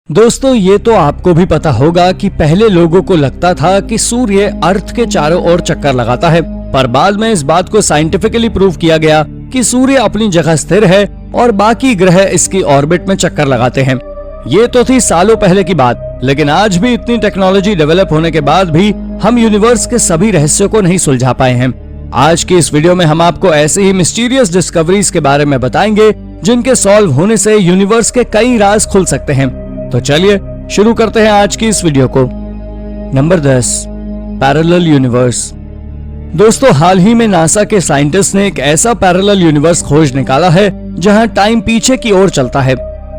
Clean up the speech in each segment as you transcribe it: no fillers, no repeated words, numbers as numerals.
दोस्तों, ये तो आपको भी पता होगा कि पहले लोगों को लगता था कि सूर्य अर्थ के चारों ओर चक्कर लगाता है, पर बाद में इस बात को साइंटिफिकली प्रूव किया गया कि सूर्य अपनी जगह स्थिर है और बाकी ग्रह इसकी ऑर्बिट में चक्कर लगाते हैं। ये तो थी सालों पहले की बात, लेकिन आज भी इतनी टेक्नोलॉजी डेवलप होने के बाद भी हम यूनिवर्स के सभी रहस्यों को नहीं सुलझा पाए हैं। आज की इस वीडियो में हम आपको ऐसे ही मिस्टीरियस डिस्कवरीज के बारे में बताएंगे जिनके सॉल्व होने से यूनिवर्स के कई राज खुल सकते हैं। तो चलिए शुरू करते हैं आज की इस वीडियो को। Number 10, parallel universe. दोस्तों, हाल ही में नासा के साइंटिस्ट ने एक ऐसा पैरेलल यूनिवर्स खोज निकाला है जहां टाइम पीछे की ओर चलता है।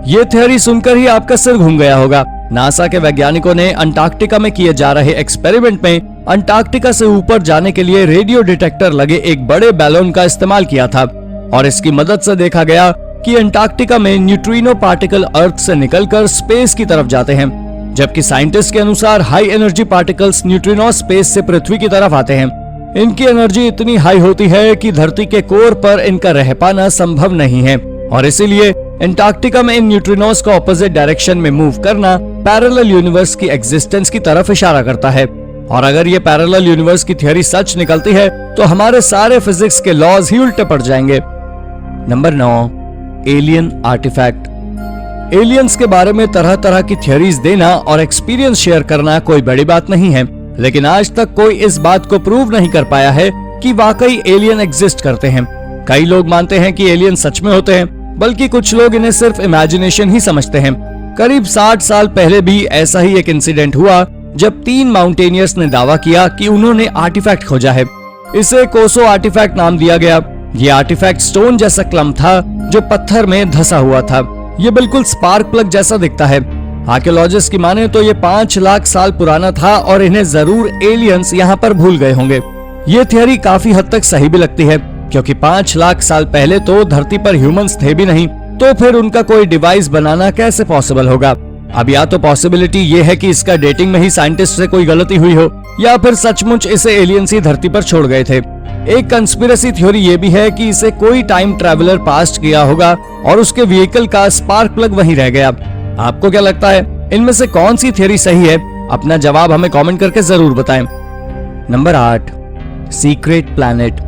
ये थ्योरी सुनकर ही आपका सिर घूम गया होगा। नासा के वैज्ञानिकों ने अंटार्कटिका में किए जा रहे एक्सपेरिमेंट में अंटार्कटिका से ऊपर जाने के लिए रेडियो डिटेक्टर लगे एक बड़े बैलून का इस्तेमाल किया था और इसकी मदद से देखा गया कि अंटार्कटिका में न्यूट्रिनो पार्टिकल अर्थ से निकलकर स्पेस की तरफ जाते हैं, जबकि साइंटिस्ट के अनुसार high energy particles neutrino space से पृथ्वी की तरफ आते हैं। इनकी एनर्जी इतनी हाई होती है कि धरती के कोर पर इनका रह पाना संभव नहीं है और इसीलिए अंटार्कटिका में इन न्यूट्रिनोस का ऑपोजिट डायरेक्शन में मूव करना पैरेलल यूनिवर्स की एग्जिस्टेंस की तरफ इशारा करता है। और अगर ये पैरेलल यूनिवर्स की थ्योरी सच निकलती है तो हमारे सारे फिजिक्स के लॉज ही उल्टे पड़ जाएंगे। Number 9, alien artefact. एलियंस के बारे में तरह तरह की थ्योरीज देना और एक्सपीरियंस शेयर करना कोई बड़ी बात नहीं है, लेकिन आज तक कोई इस बात को प्रूव नहीं कर पाया है कि वाकई एलियन एग्जिस्ट करते हैं। कई लोग मानते हैं कि एलियन सच में होते हैं, बल्कि कुछ लोग इन्हें सिर्फ इमेजिनेशन ही समझते हैं। करीब 60 साल पहले भी ऐसा ही एक इंसिडेंट हुआ जब 3 माउंटेनियर्स ने दावा किया कि उन्होंने आर्टिफैक्ट खोजा है। इसे कोसो आर्टिफैक्ट नाम दिया गया। ये आर्टिफैक्ट स्टोन जैसा क्लम था जो पत्थर में धसा हुआ था। ये बिल्कुल स्पार्क प्लग जैसा दिखता है। आर्कियोलॉजिस्ट की माने तो ये 5 लाख साल पुराना था और इन्हें जरूर एलियंस यहाँ पर भूल गए होंगे। ये थ्योरी काफी हद तक सही भी लगती है, क्योंकि 5 लाख साल पहले तो धरती पर ह्यूमंस थे भी नहीं, तो फिर उनका कोई डिवाइस बनाना कैसे पॉसिबल होगा। अब या तो पॉसिबिलिटी ये है कि इसका डेटिंग में ही साइंटिस्ट से कोई गलती हुई हो, या फिर सचमुच इसे एलियंस ही धरती पर छोड़ गए थे। एक कंस्पिरेसी थ्योरी ये भी है कि इसे कोई टाइम ट्रैवलर पास्ट किया होगा और उसके व्हीकल का स्पार्क प्लग वहीं रह गया। आपको क्या लगता है, इनमें से कौन सी थ्योरी सही है? अपना जवाब हमें कमेंट करके जरूर बताएं। Number 8, secret planet.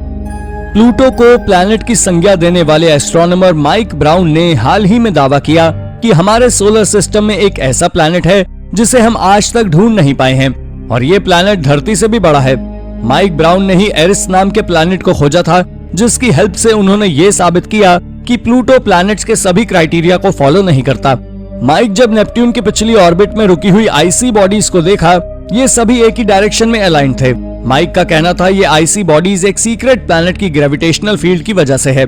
प्लूटो को प्लैनेट की संज्ञा देने वाले एस्ट्रोनॉमर माइक ब्राउन ने हाल ही में दावा किया कि हमारे सोलर सिस्टम में एक ऐसा प्लैनेट है जिसे हम आज तक ढूंढ नहीं पाए हैं और ये प्लैनेट धरती से भी बड़ा है। माइक ब्राउन ने ही एरिस नाम के प्लैनेट को खोजा था, जिसकी हेल्प से उन्होंने ये साबित किया कि प्लूटो प्लैनेट्स के सभी क्राइटेरिया को फॉलो नहीं करता। माइक जब नेपट्यून की पिछली ऑर्बिट में रुकी हुई आईसी बॉडीज को देखा, ये सभी एक ही डायरेक्शन में अलाइन थे। माइक का कहना था ये आईसी बॉडीज एक सीक्रेट प्लैनेट की ग्रेविटेशनल फील्ड की वजह से है।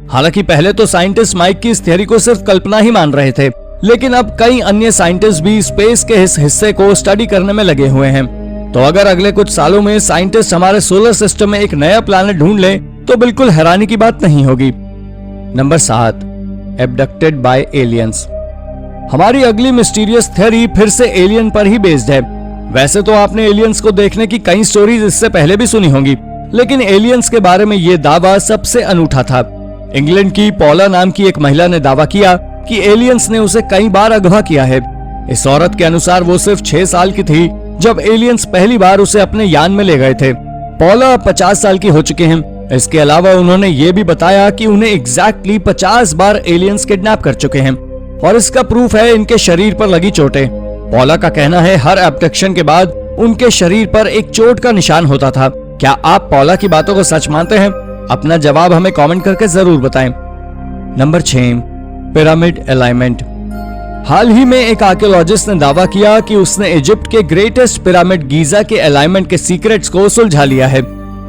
हालांकि पहले तो साइंटिस्ट माइक की इस थ्योरी को सिर्फ कल्पना ही मान रहे थे, लेकिन अब कई अन्य साइंटिस्ट भी स्पेस के इस हिस्से को स्टडी करने में लगे हुए हैं। तो अगर अगले कुछ सालों में साइंटिस्ट हमारे सोलर सिस्टम में एक नया प्लैनेट ढूंढ लें तो बिल्कुल हैरानी की बात नहीं होगी। Number 7, abducted by aliens. हमारी अगली मिस्टीरियस थ्योरी फिर से एलियन पर ही बेस्ड है। वैसे तो आपने एलियंस को देखने की कई स्टोरीज इससे पहले भी सुनी होंगी, लेकिन एलियंस के बारे में ये दावा सबसे अनूठा था। इंग्लैंड की पॉला नाम की एक महिला ने दावा किया कि एलियंस ने उसे कई बार अगवा किया है। इस औरत के अनुसार वो सिर्फ 6 साल की थी जब एलियंस पहली बार उसे अपने यान में ले गए थे। पॉला 50 साल की हो चुके हैं। इसके अलावा उन्होंने ये भी बताया कि उन्हें एग्जैक्टली 50 बार एलियंस किडनैप कर चुके हैं और इसका प्रूफ है इनके शरीर पर लगी चोटें। पॉला का कहना है हर एब्डक्शन के बाद उनके शरीर पर एक चोट का निशान होता था। क्या आप पॉला की बातों को सच मानते हैं? अपना जवाब हमें कमेंट करके जरूर बताएं। Number 6, pyramid alignment. हाल ही में एक आर्कियोलॉजिस्ट ने दावा किया कि उसने इजिप्ट के ग्रेटेस्ट पिरामिड गीजा के अलाइनमेंट के सीक्रेट्स को सुलझा लिया है।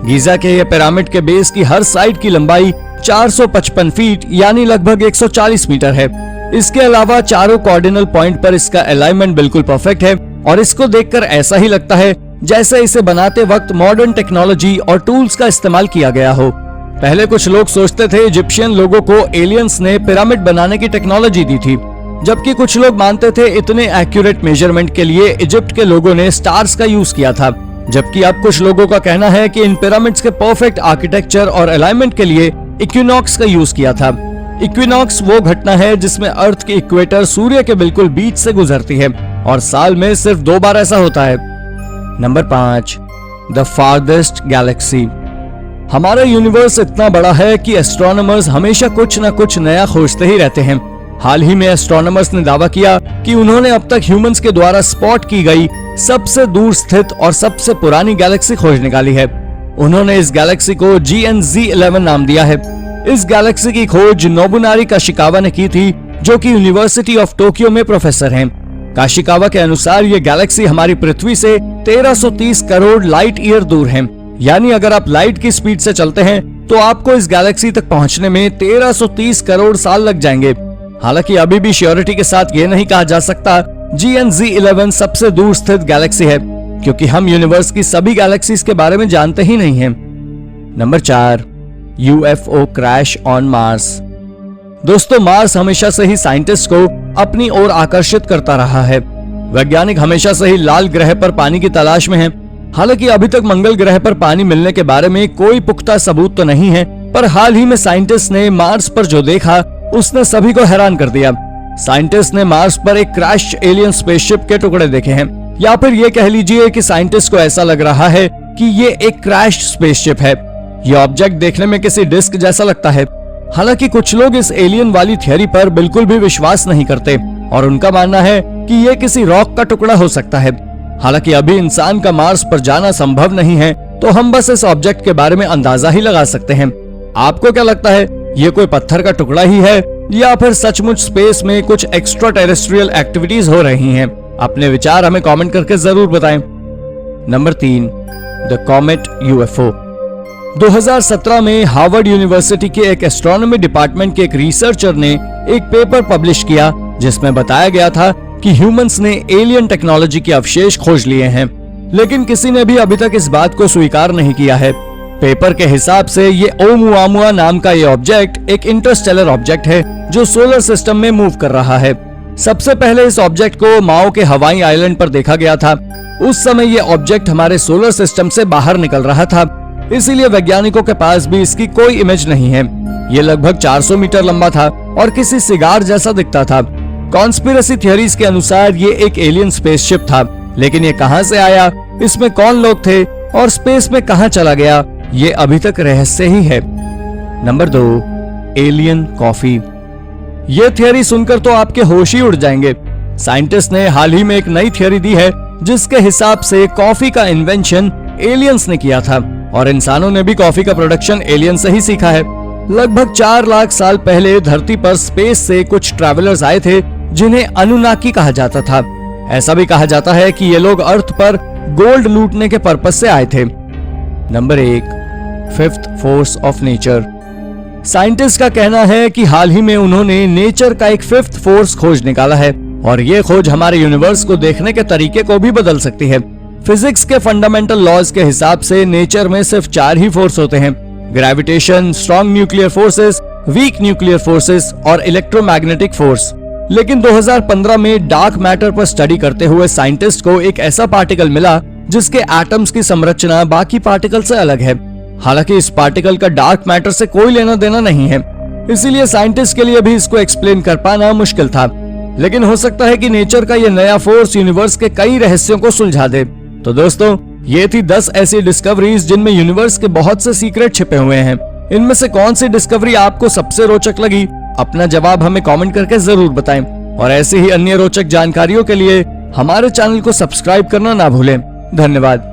गीजा के ये पिरामिड के बेस की हर साइड की लंबाई 455 फीट यानी लगभग 140 मीटर है। इसके अलावा चारों कार्डिनल पॉइंट पर इसका अलाइनमेंट बिल्कुल परफेक्ट है और इसको देखकर ऐसा ही लगता है जैसे इसे बनाते वक्त मॉडर्न टेक्नोलॉजी और टूल्स का इस्तेमाल किया गया हो। पहले कुछ लोग सोचते थे इजिप्शियन लोगों को एलियंस ने पिरामिड बनाने की टेक्नोलॉजी दी थी, जबकि कुछ लोग मानते थे इतने एक्यूरेट मेजरमेंट के लिए इजिप्ट के लोगों ने स्टार्स का यूज किया था। जबकि अब कुछ लोगों का कहना है कि इन पिरामिड्स के परफेक्ट आर्किटेक्चर और अलाइनमेंट के लिए इक्विनॉक्स का यूज किया था। इक्विनॉक्स वो घटना है जिसमें अर्थ की इक्वेटर सूर्य के बिल्कुल बीच से गुजरती है और साल में सिर्फ 2 बार ऐसा होता है। Number 5, the farthest Galaxy. हमारा यूनिवर्स इतना बड़ा है कि एस्ट्रोनॉमर्स हमेशा कुछ न कुछ नया खोजते ही रहते हैं। हाल ही में एस्ट्रोनॉमर्स ने दावा किया कि उन्होंने अब तक ह्यूमंस के द्वारा स्पॉट की गई सबसे दूर स्थित और सबसे पुरानी गैलेक्सी खोज निकाली है। उन्होंने इस गैलेक्सी को GNZ11 नाम दिया है। इस गैलेक्सी की खोज नोबुनारी काशिकावा ने की थी, जो कि यूनिवर्सिटी ऑफ टोक्यो में प्रोफेसर हैं। काशिकावा के अनुसार ये गैलेक्सी हमारी पृथ्वी से 1330 करोड़ लाइट ईयर दूर है। यानी अगर आप लाइट की स्पीड से चलते हैं तो आपको इस गैलेक्सी तक पहुंचने में 1330 करोड़ साल लग जाएंगे। हालांकि अभी भी श्योरिटी के साथ ये नहीं कहा जा सकता GNZ11 सबसे दूर स्थित गैलेक्सी है, क्योंकि हम यूनिवर्स की सभी गैलेक्सीज के बारे में जानते ही नहीं हैं। Number 4, UFO crash on Mars. दोस्तों, मार्स हमेशा से ही साइंटिस्ट को अपनी ओर आकर्षित करता रहा है। वैज्ञानिक हमेशा से ही लाल ग्रह पर पानी की तलाश में हैं। हालांकि अभी तक मंगल ग्रह पर पानी मिलने के बारे में कोई पुख्ता सबूत तो नहीं है, पर हाल ही में साइंटिस्ट ने मार्स पर जो देखा उसने सभी को हैरान कर दिया। साइंटिस्ट ने मार्स पर एक क्रैश एलियन स्पेसशिप के टुकड़े देखे हैं, या फिर ये कह लीजिए कि साइंटिस्ट को ऐसा लग रहा है कि ये एक क्रैश स्पेसशिप है। ये ऑब्जेक्ट देखने में किसी डिस्क जैसा लगता है। हालांकि कुछ लोग इस एलियन वाली थियरी पर बिल्कुल भी विश्वास नहीं करते और उनका मानना है कि ये किसी रॉक का टुकड़ा हो सकता है। हालांकि अभी इंसान का मार्स पर जाना संभव नहीं है, तो हम बस इस ऑब्जेक्ट के बारे में अंदाजा ही लगा सकते हैं। आपको क्या लगता है, ये कोई पत्थर का टुकड़ा ही है या फिर सचमुच स्पेस में कुछ एक्स्ट्रा टेरेस्ट्रियल एक्टिविटीज हो रही हैं? अपने विचार हमें कमेंट करके जरूर बताएं। Number 3, the comet UFO। 2017 में हार्वर्ड यूनिवर्सिटी के एक एस्ट्रोनॉमी डिपार्टमेंट के एक रिसर्चर ने एक पेपर पब्लिश किया जिसमें बताया गया था कि ह्यूमंस ने एलियन टेक्नोलॉजी के अवशेष खोज लिए हैं, लेकिन किसी ने भी अभी तक इस बात को स्वीकार नहीं किया है। पेपर के हिसाब से ये ओमुआमुआ नाम का ये ऑब्जेक्ट एक इंटरस्टेलर ऑब्जेक्ट है जो सोलर सिस्टम में मूव कर रहा है। सबसे पहले इस ऑब्जेक्ट को माओ के हवाई आइलैंड पर देखा गया था। उस समय ये ऑब्जेक्ट हमारे सोलर सिस्टम से बाहर निकल रहा था, इसीलिए वैज्ञानिकों के पास भी इसकी कोई इमेज नहीं है। ये लगभग 400 मीटर लंबा था और किसी सिगार जैसा दिखता था। कॉन्स्पिरेसी थियरीज के अनुसार ये एक एलियन स्पेसशिप था, लेकिन ये कहां से आया, इसमें कौन लोग थे और स्पेस में कहां चला गया, ये अभी तक रहस्य ही है। Number 2, alien coffee. ये थियरी सुनकर तो आपके होश ही उड़ जाएंगे। साइंटिस्ट ने हाल ही में एक नई थियरी दी है जिसके हिसाब से कॉफी का इन्वेंशन एलियंस ने किया था और इंसानों ने भी कॉफी का प्रोडक्शन एलियन से ही सीखा है। लगभग 4 लाख साल पहले धरती पर स्पेस से कुछ ट्रैवलर्स आए थे जिन्हें अनुनाकी कहा जाता था। ऐसा भी कहा जाता है कि ये लोग अर्थ पर गोल्ड लूटने के पर्पस से आए थे। Number 1, fifth force of nature. Scientist का कहना है कि हाल ही में उन्होंने नेचर का एक फिफ्थ फोर्स खोज निकाला है और ये खोज हमारे यूनिवर्स को देखने के तरीके को भी बदल सकती है। फिजिक्स के फंडामेंटल लॉज के हिसाब से नेचर में सिर्फ 4 ही फोर्स होते हैं: gravitation, strong nuclear forces, weak nuclear forces और इलेक्ट्रोमैग्नेटिक फोर्स। लेकिन 2015 में डार्क मैटर पर स्टडी करते हुए साइंटिस्ट को एक ऐसा पार्टिकल मिला जिसके एटम्स की संरचना बाकी पार्टिकल से अलग है। हालांकि इस पार्टिकल का डार्क मैटर से कोई लेना देना नहीं है, इसीलिए साइंटिस्ट के लिए भी इसको एक्सप्लेन कर पाना मुश्किल था। लेकिन हो सकता है कि नेचर का ये नया फोर्स यूनिवर्स के कई रहस्यों को सुलझा दे। तो दोस्तों, ये थी 10 ऐसी डिस्कवरीज जिनमें यूनिवर्स के बहुत से सीक्रेट छिपे हुए हैं। इनमें से कौन सी डिस्कवरी आपको सबसे रोचक लगी? अपना जवाब हमें कमेंट करके जरूर बताएं और ऐसी ही अन्य रोचक जानकारियों के लिए हमारे चैनल को सब्सक्राइब करना ना भूलें। धन्यवाद।